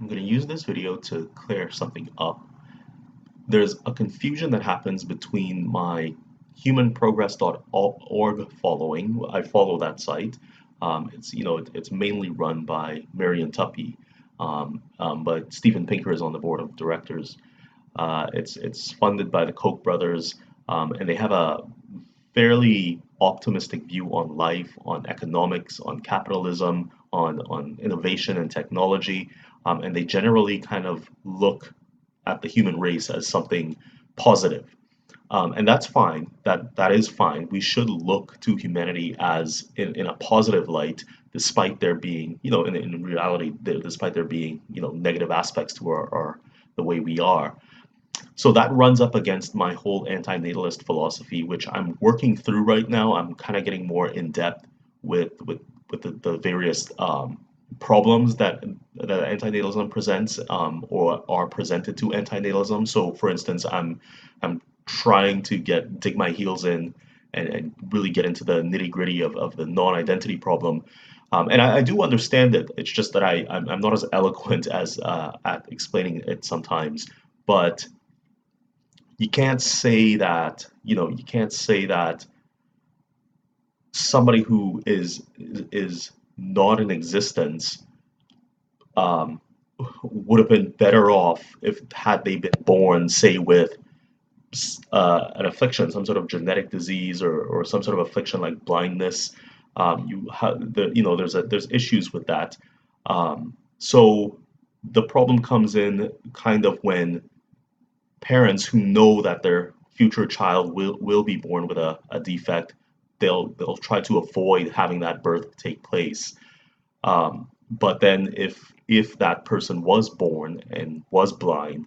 I'm going to use this video to clear something up. There's a confusion that happens between my humanprogress.org following. I follow that site. It's mainly run by Marion Tuppy, but Steven Pinker is on the board of directors. It's funded by the Koch brothers, and they have a fairly optimistic view on life, on economics, on capitalism, on innovation and technology, and they generally kind of look at the human race as something positive. And that's fine. That is fine. We should look to humanity as in a positive light, despite there being, in reality, despite there being, negative aspects to our the way we are. So that runs up against my whole antinatalist philosophy, which I'm working through right now. I'm kind of getting more in depth with the various problems that antinatalism presents, or are presented to antinatalism. So, for instance, I'm trying to dig my heels in and really get into the nitty gritty of the non-identity problem. And I do understand it. It's just that I'm not as eloquent as at explaining it sometimes. But you can't say that somebody who is not in existence um, would have been better off if had they been born, say, with an affliction, some sort of genetic disease or some sort of affliction like blindness. There's issues with that. So the problem comes in kind of when parents who know that their future child will be born with a defect, they'll try to avoid having that birth take place. But then if that person was born and was blind,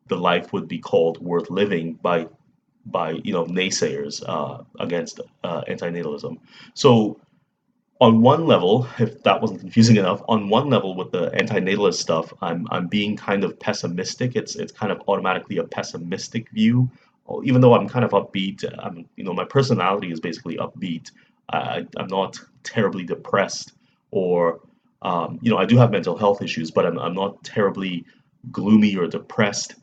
the life would be called worth living by naysayers against antinatalism. So on one level, if that wasn't confusing enough, on one level with the antinatalist stuff, I'm being kind of pessimistic. It's kind of automatically a pessimistic view, even though I'm kind of upbeat. My personality is basically upbeat. I'm not terribly depressed, or I do have mental health issues, but I'm not terribly gloomy or depressed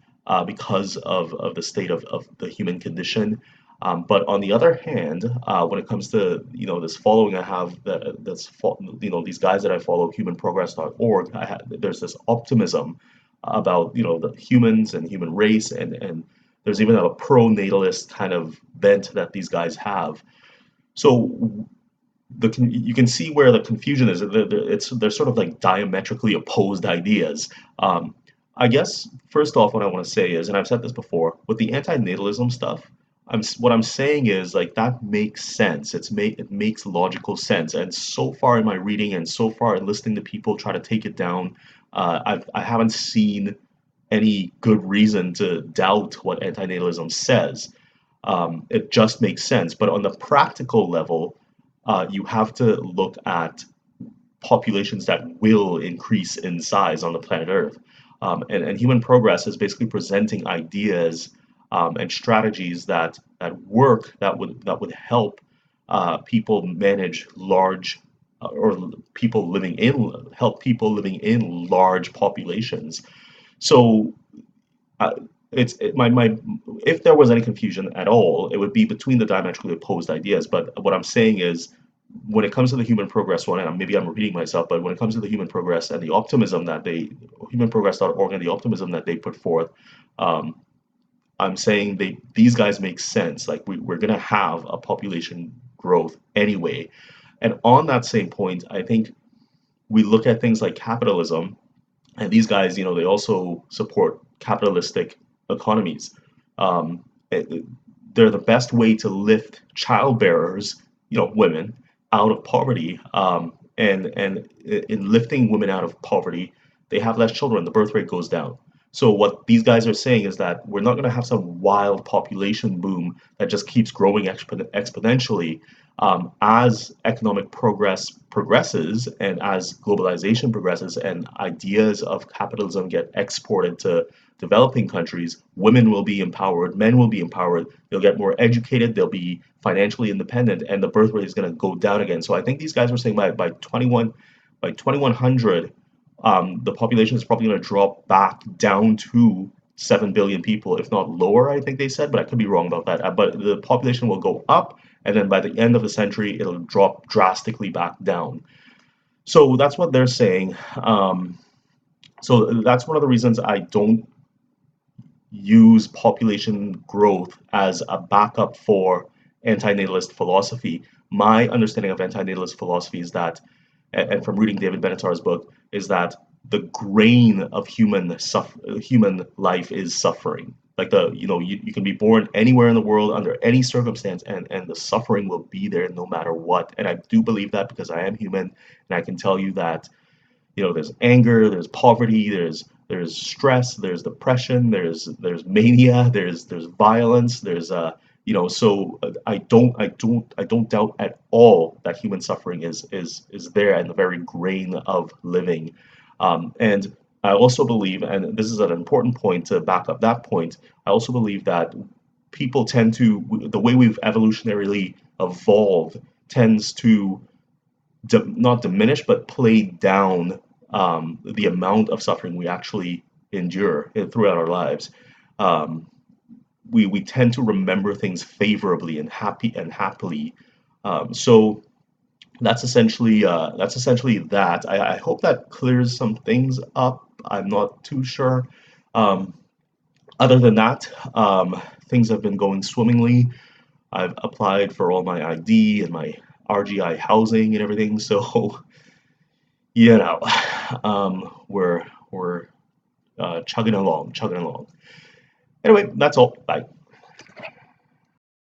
because of the state of the human condition. But on the other hand, when it comes to this following I have these guys that I follow, humanprogress.org, there's this optimism about the humans and human race, and there's even a pro-natalist kind of bent that these guys have. So you can see where the confusion is. They're sort of like diametrically opposed ideas. I guess first off, what I want to say is, and I've said this before, with the antinatalism stuff, what I'm saying is like that makes sense. It makes logical sense. And so far in my reading and so far in listening to people try to take it down, I haven't seen any good reason to doubt what antinatalism says. It just makes sense. But on the practical level, you have to look at populations that will increase in size on the planet Earth. And human progress is basically presenting ideas and strategies that work that would help people manage large or people living in help people living in large populations. So uh, my if there was any confusion at all, it would be between the diametrically opposed ideas. But what I'm saying is, when it comes to the human progress one, and maybe I'm repeating myself, but when it comes to the human progress and the optimism that humanprogress.org and the optimism that they put forth, um, I'm saying these guys make sense. Like we're gonna have a population growth anyway. And on that same point, I think we look at things like capitalism, and these guys, they also support capitalistic economies. Um, it- they're the best way to lift child bearers, women, out of poverty. And in lifting women out of poverty, they have less children. The birth rate goes down. So what these guys are saying is that we're not going to have some wild population boom that just keeps growing exponentially. As economic progresses and as globalization progresses and ideas of capitalism get exported to developing countries, women will be empowered, men will be empowered, they'll get more educated, they'll be financially independent, and the birth rate is going to go down again. So I think these guys were saying by 2100, the population is probably going to drop back down to 7 billion people, if not lower, I think they said, but I could be wrong about that. But the population will go up, and then by the end of the century, it'll drop drastically back down. So that's what they're saying. So that's one of the reasons I don't use population growth as a backup for antinatalist philosophy. My understanding of antinatalist philosophy is that, and from reading David Benatar's book, is that the grain of human life is suffering. Like you can be born anywhere in the world under any circumstance, and the suffering will be there no matter what. And I do believe that because I am human, and I can tell you that there's anger, there's poverty, there's stress, there's depression, there's mania, there's violence, there's so I don't doubt at all that human suffering is there in the very grain of living. And I also believe, and this is an important point to back up that point, I also believe that people tend to, the way we've evolutionarily evolved tends to not diminish, but play down the amount of suffering we actually endure throughout our lives. Um, we tend to remember things favorably and happily. So that's essentially that. I hope that clears some things up. I'm not too sure. Um, Other than that, things have been going swimmingly. I've applied for all my ID and my RGI housing and everything. So you know, we're chugging along, chugging along. Anyway, that's all. Bye.